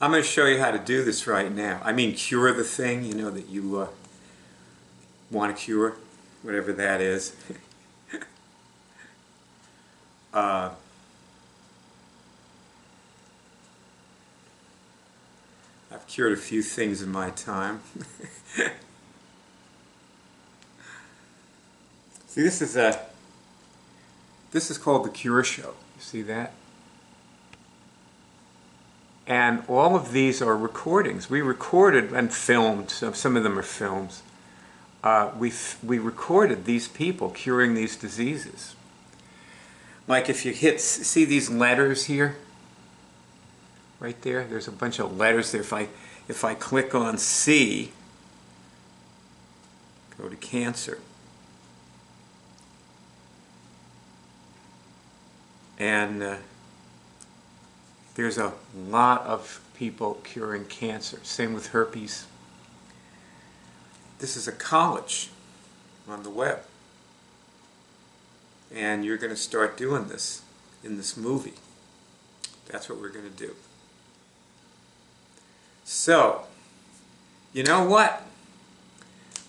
I'm going to show you how to do this right now. I mean, cure the thing, you know, that you want to cure, whatever that is. I've cured a few things in my time. See, this is called the Cure Show. You see that? And all of these are recordings. We recorded and filmed. Some of them are films. We recorded these people curing these diseases. Like if you see these letters here, right there. There's a bunch of letters there. If I click on C, go to cancer. And there's a lot of people curing cancer. Same with herpes. This is a college on the web. And you're going to start doing this in this movie. That's what we're going to do. So, you know what?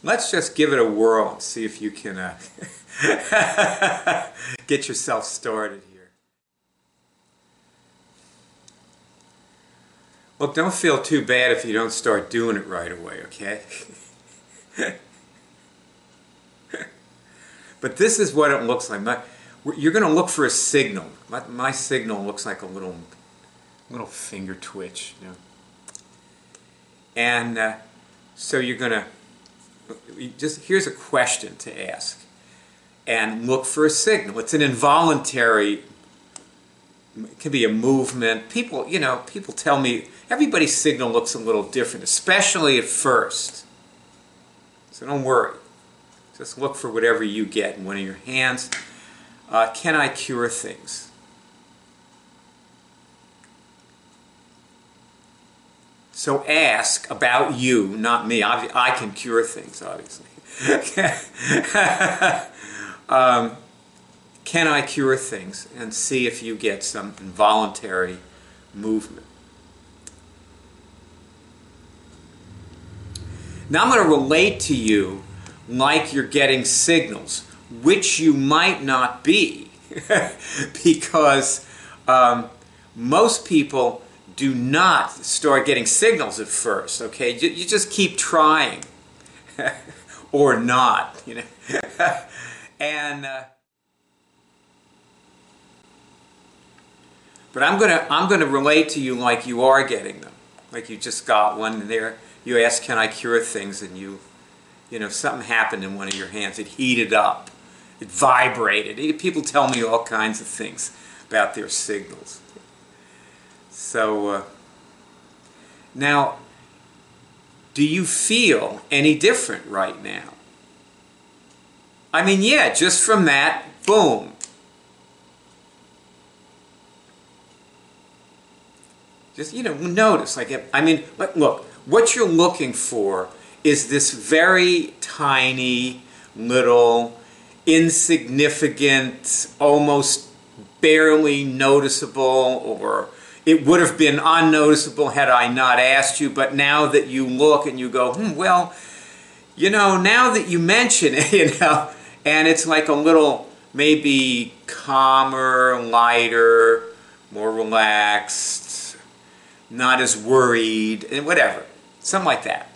Let's just give it a whirl and see if you can get yourself started here. Look, don't feel too bad if you don't start doing it right away, okay? But this is what it looks like. You're going to look for a signal. My signal looks like a little finger twitch, you know. And so you're going to here's a question to ask, and look for a signal. It's an involuntary. It can be a movement. People tell me everybody's signal looks a little different, especially at first. So don't worry. Just look for whatever you get in one of your hands. Can I cure things? So ask about you, not me. I can cure things, obviously. Can I cure things? And see if you get some involuntary movement. Now I'm going to relate to you like you're getting signals, which you might not be, because most people do not start getting signals at first, okay? You just keep trying, or not, you know. And but I'm gonna relate to you like you are getting them, like you just got one there. You ask, "Can I cure things?" and you know, something happened in one of your hands. It heated up. It vibrated. People tell me all kinds of things about their signals. So, now, do you feel any different right now? I mean, yeah, just from that, boom. Just, you know, notice. Like, I mean, look, what you're looking for is this very tiny, little, insignificant, almost barely noticeable, or it would have been unnoticeable had I not asked you, but now that you look and you go, well, you know, now that you mention it, you know, and it's like a little, maybe calmer, lighter, more relaxed, not as worried, and whatever, something like that.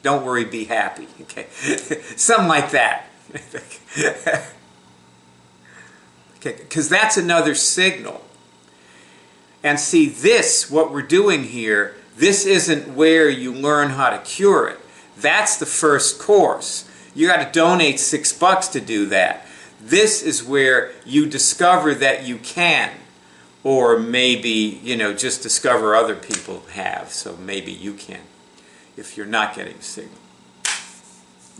Don't worry, be happy, okay? Something like that. Okay, because that's another signal. And see, this, what we're doing here, this isn't where you learn how to cure it. That's the first course. You got to donate $6 to do that. This is where you discover that you can. Or maybe, you know, just discover other people have, so maybe you can, if you're not getting a signal.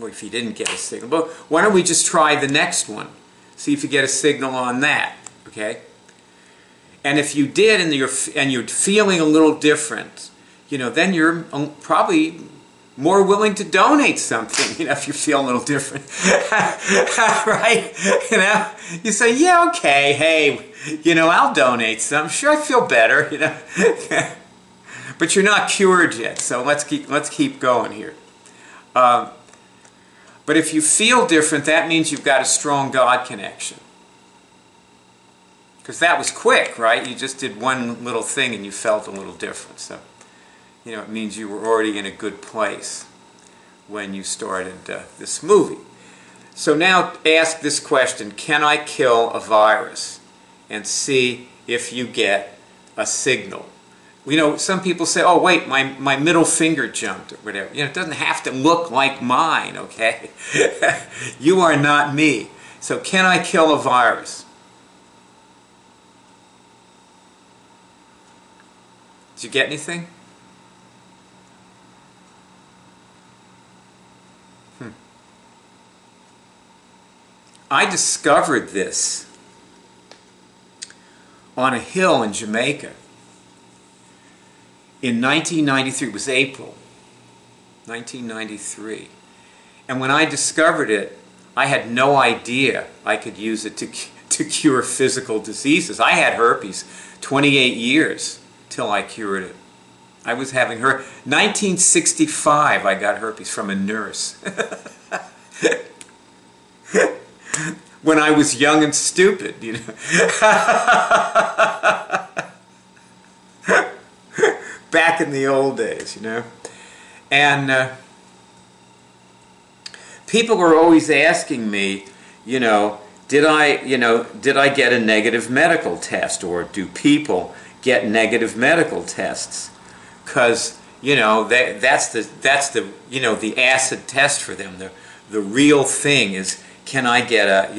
Or if you didn't get a signal. But why don't we just try the next one? See if you get a signal on that, okay? And if you did and you're feeling a little different, you know, then you're probably more willing to donate something, you know, if you feel a little different. Right? You know, you say, yeah, okay, hey, you know, I'll donate some. Sure, I feel better, you know. But you're not cured yet, so let's keep going here. But if you feel different, that means you've got a strong God connection. Because that was quick, right? You just did one little thing and you felt a little different. So, you know, it means you were already in a good place when you started this movie. So now ask this question: can I kill a virus? And see if you get a signal. You know, some people say, oh wait, my middle finger jumped or whatever. You know, it doesn't have to look like mine, okay? You are not me. So can I kill a virus? Did you get anything? I discovered this on a hill in Jamaica in 1993. It was April 1993. And when I discovered it, I had no idea I could use it to cure physical diseases. I had herpes 28 years till I cured it. I was having 1965 I got herpes from a nurse. When I was young and stupid, you know. Back in the old days, you know. And people were always asking me, you know, did I get a negative medical test, or do people get negative medical tests? Because, you know, that's the you know, the acid test for them. The real thing is, can I get a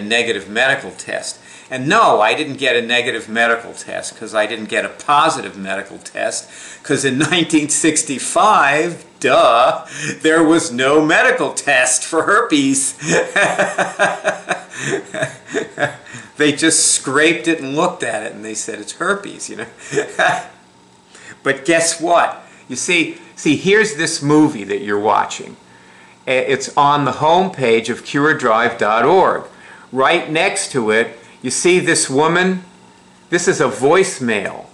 negative medical test? And no, I didn't get a negative medical test because I didn't get a positive medical test, because in 1965, duh, there was no medical test for herpes. They just scraped it and looked at it and they said it's herpes, you know. But guess what? You see, here's this movie that you're watching. It's on the home page of curedrive.org. Right next to it, you see this woman. This is a voicemail.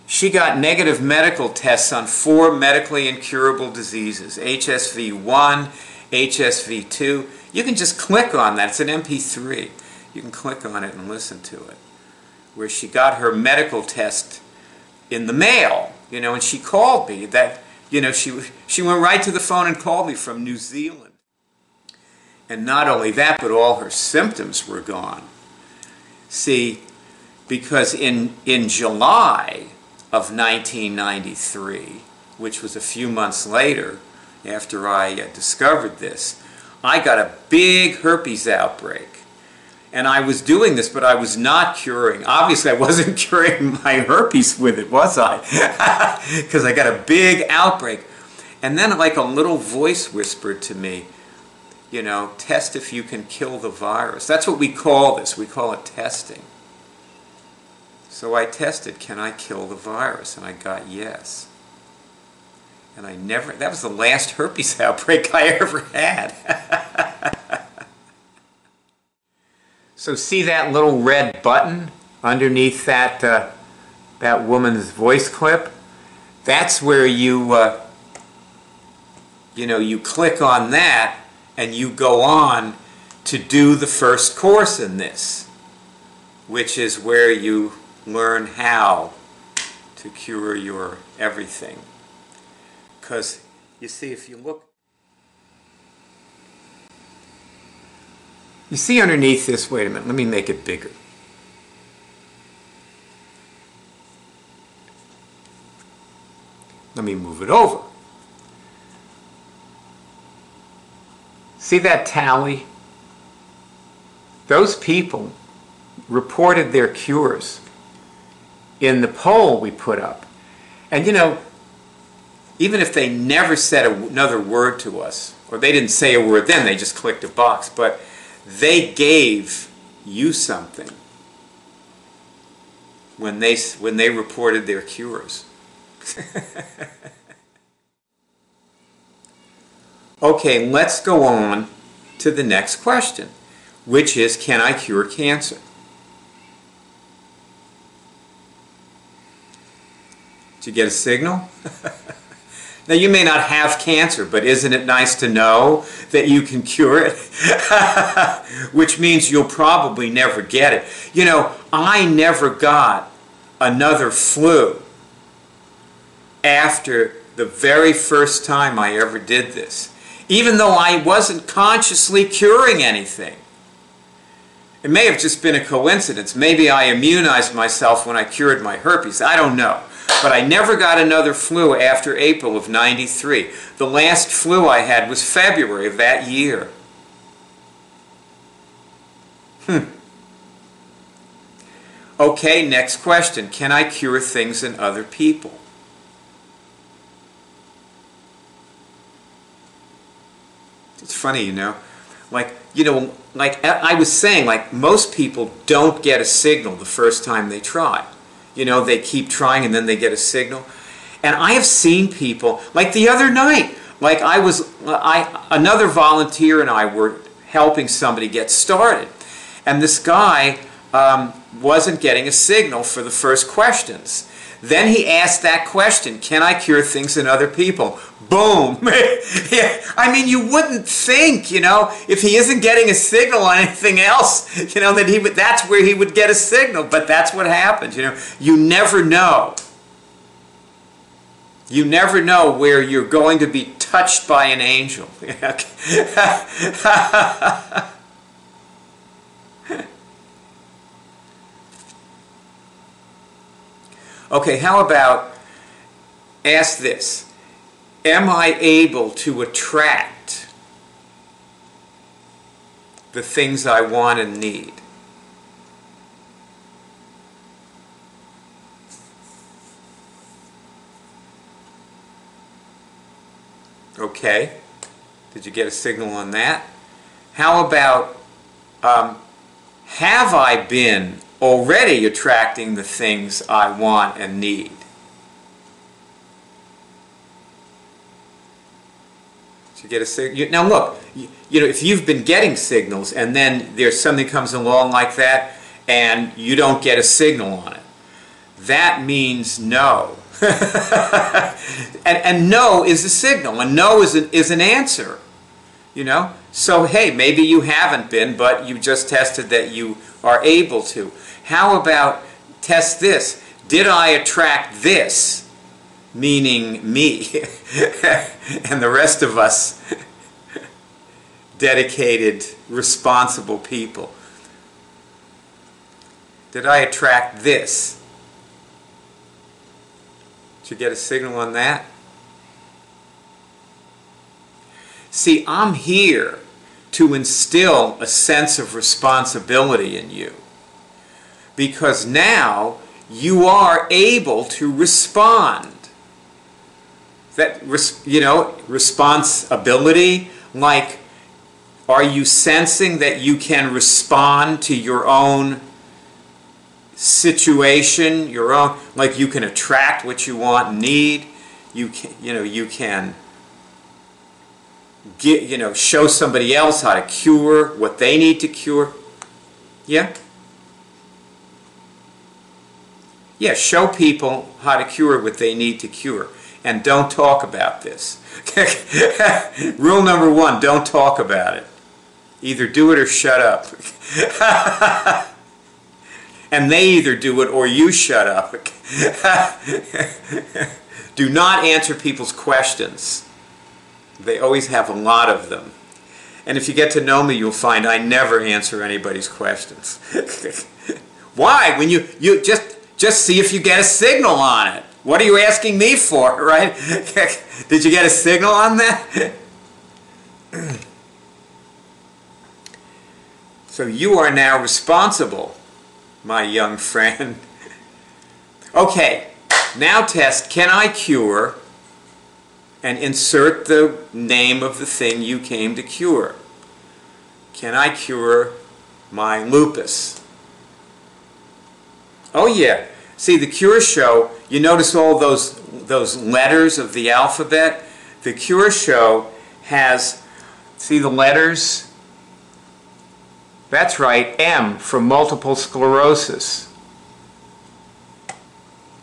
She got negative medical tests on 4 medically incurable diseases: HSV1, HSV2. You can just click on that. It's an MP3. You can click on it and listen to it. Where she got her medical test in the mail, you know, and she called me. That, you know, she went right to the phone and called me from New Zealand. And not only that, but all her symptoms were gone. See, because in July of 1993, which was a few months later after I discovered this, I got a big herpes outbreak. And I was doing this, but I was not curing. Obviously, I wasn't curing my herpes with it, was I? Because I got a big outbreak. And then like a little voice whispered to me, you know, test if you can kill the virus. That's what we call this. We call it testing. So I tested, can I kill the virus? And I got yes. And that was the last herpes outbreak I ever had. So see that little red button underneath that that woman's voice clip? That's where you you click on that and you go on to do the first course in this, which is where you learn how to cure your everything. Because you see, if you look, you see underneath this, wait a minute, let me make it bigger. Let me move it over. See that tally? Those people reported their cures in the poll we put up. And you know, even if they never said another word to us, or they didn't say a word then, they just clicked a box, but they gave you something when they reported their cures. Okay, let's go on to the next question, which is, can I cure cancer? Did you get a signal? Now, you may not have cancer, but isn't it nice to know that you can cure it? Which means you'll probably never get it. You know, I never got another flu after the very first time I ever did this, even though I wasn't consciously curing anything. It may have just been a coincidence. Maybe I immunized myself when I cured my herpes. I don't know. But I never got another flu after April of '93. The last flu I had was February of that year. Okay, next question. Can I cure things in other people? It's funny, you know. Like I was saying, like, most people don't get a signal the first time they try. You know, they keep trying and then they get a signal. And I have seen people, like the other night, like another volunteer and I were helping somebody get started. And this guy wasn't getting a signal for the first questions. Then he asked that question, can I cure things in other people? Boom! Yeah, I mean, you wouldn't think, you know, if he isn't getting a signal on anything else, you know, that that's where he would get a signal. But that's what happens, you know. You never know. You never know where you're going to be touched by an angel. Okay, how about, ask this. Am I able to attract the things I want and need? Okay. Did you get a signal on that? How about, have I been already attracting the things I want and need? Did you get a signal? Now look, you know, if you've been getting signals and then there's something comes along like that and you don't get a signal on it, that means no. and no is a signal, and no is an answer. You know? So hey, maybe you haven't been, but you just tested that you are able to. How about test this? Did I attract this? Meaning me. And the rest of us dedicated, responsible people. Did I attract this? Did you get a signal on that? See, I'm here to instill a sense of responsibility in you, because now you are able to respond. That, you know, responsibility, like, are you sensing that you can respond to your own situation, your own, like you can attract what you want and need, you can, you can get, show somebody else how to cure what they need to cure. Yeah? Yeah, show people how to cure what they need to cure. And don't talk about this. Rule number 1, don't talk about it. Either do it or shut up. And they either do it or you shut up. Do not answer people's questions. They always have a lot of them. And if you get to know me, you'll find I never answer anybody's questions. Why? When you just see if you get a signal on it. What are you asking me for, right? Did you get a signal on that? So you are now responsible, my young friend. Okay, now test, can I cure, and insert the name of the thing you came to cure. Can I cure my lupus? Oh yeah. See, the Cure Show, you notice all those letters of the alphabet? The Cure Show has, see the letters? That's right, M for multiple sclerosis.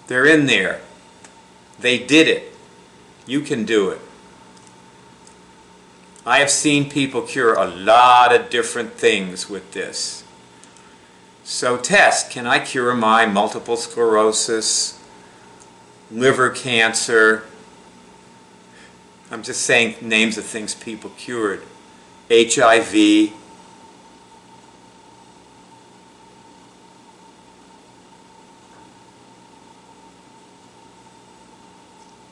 They're in there. They did it. You can do it. I have seen people cure a lot of different things with this. So test, can I cure my multiple sclerosis, liver cancer? I'm just saying names of things people cured. HIV.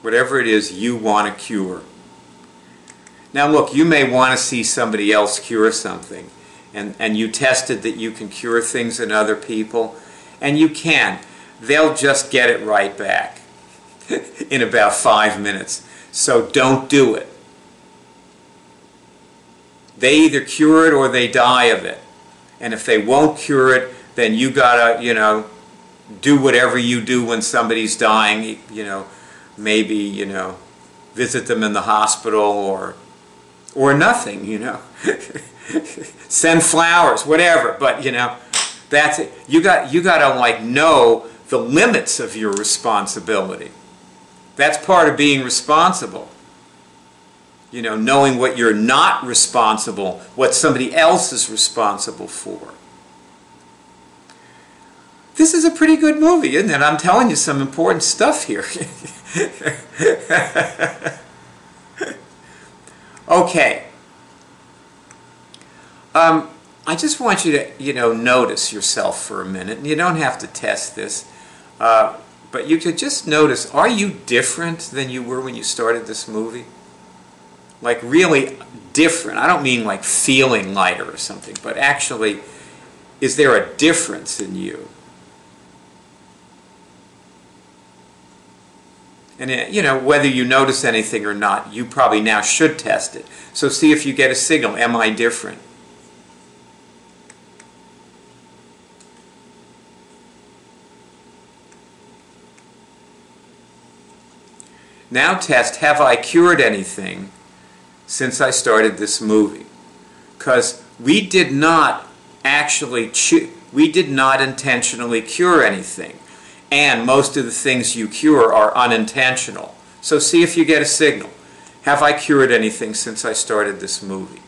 Whatever it is you want to cure. Now look, you may want to see somebody else cure something, and you tested that you can cure things in other people, and you can. They'll just get it right back in about 5 minutes. So don't do it. They either cure it or they die of it. And if they won't cure it, then you gotta, do whatever you do when somebody's dying, maybe, visit them in the hospital or nothing, Send flowers, whatever, but, that's it. You gotta, like, know the limits of your responsibility. That's part of being responsible. Knowing what you're not responsible, what somebody else is responsible for. This is a pretty good movie, isn't it? I'm telling you some important stuff here. Okay. I just want you to, notice yourself for a minute. And you don't have to test this. But you could just notice, are you different than you were when you started this movie? Like really different. I don't mean like feeling lighter or something, but actually, is there a difference in you? And whether you notice anything or not, you probably now should test it. So see if you get a signal, am I different? Now test, have I cured anything since I started this movie? Because we did not intentionally cure anything. And most of the things you cure are unintentional. So see if you get a signal. Have I cured anything since I started this movie?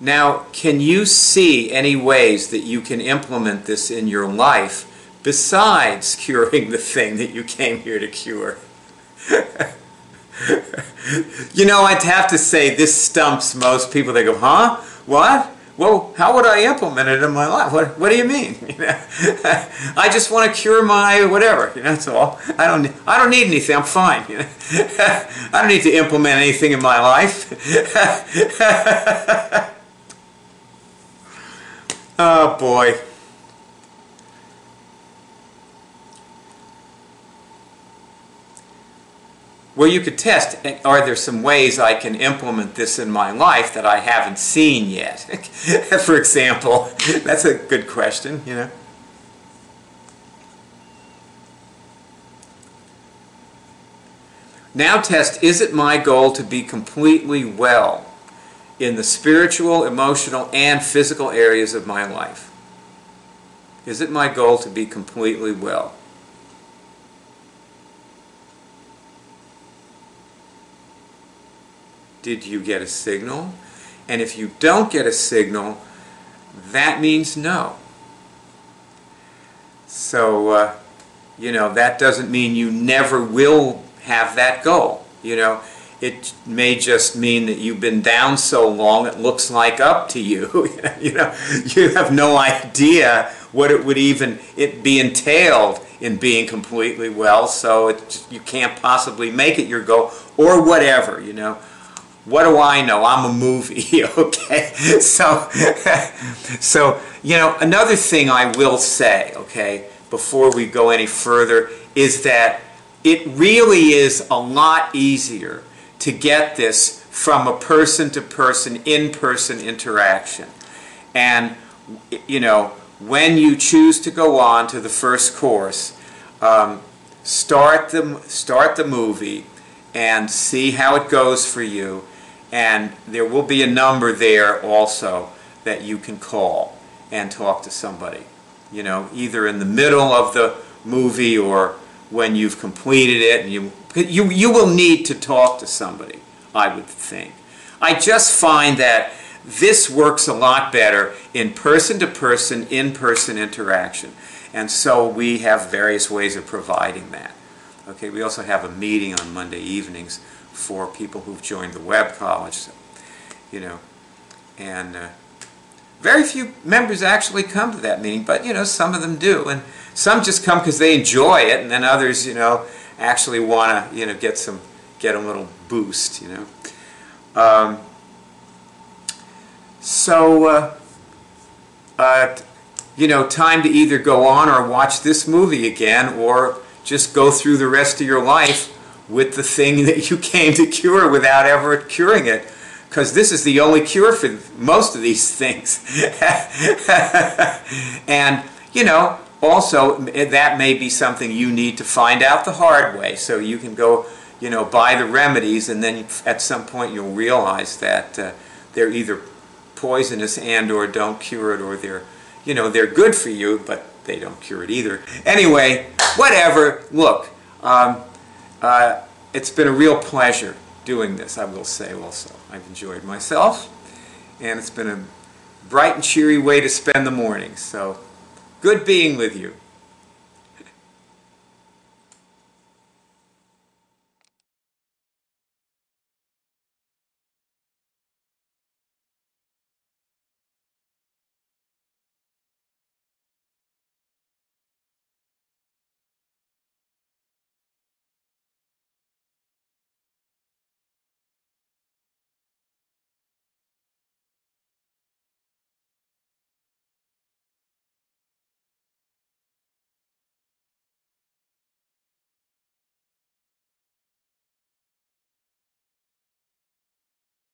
Now, can you see any ways that you can implement this in your life besides curing the thing that you came here to cure? I'd have to say this stumps most people. They go, huh? What? Well, how would I implement it in my life? What do you mean? I just want to cure my whatever. That's all. I don't need anything. I'm fine. I don't need to implement anything in my life. Oh boy. Well, you could test, are there some ways I can implement this in my life that I haven't seen yet? For example, that's a good question, Now test, is it my goal to be completely well in the spiritual, emotional, and physical areas of my life? Is it my goal to be completely well? Did you get a signal? And if you don't get a signal, that means no. So, that doesn't mean you never will have that goal. It may just mean that you've been down so long it looks like up to you. You have no idea what it would it be entailed in being completely well, so you can't possibly make it your goal, or whatever, What do I know? I'm a movie, okay? So, another thing I will say, okay, before we go any further, is that it really is a lot easier to get this from a person-to-person, in-person interaction. And, when you choose to go on to the first course, start the movie and see how it goes for you. And there will be a number there also that you can call. and talk to somebody. You know, either in the middle of the movie or when you've completed it, and you will need to talk to somebody, I would think. I just find that this works a lot better in person-to-person, in-person interaction. And so we have various ways of providing that. Okay, we also have a meeting on Monday evenings for people who've joined the web college. So, you know, and very few members actually come to that meeting, but you know, some of them do, and some just come because they enjoy it, and then others, you know, actually want to, you know, get a little boost, you know. You know, time to either go on or watch this movie again, or just go through the rest of your life with the thing that you came to cure without ever curing it, because this is the only cure for most of these things. And, you know, also that may be something you need to find out the hard way, so you can go, you know, buy the remedies, and then at some point you'll realize that they're either poisonous and or don't cure it, or they're, you know, they're good for you, but they don't cure it either. Anyway, whatever. Look, it's been a real pleasure doing this, I will say also. I've enjoyed myself, and it's been a bright and cheery way to spend the morning. So, good being with you.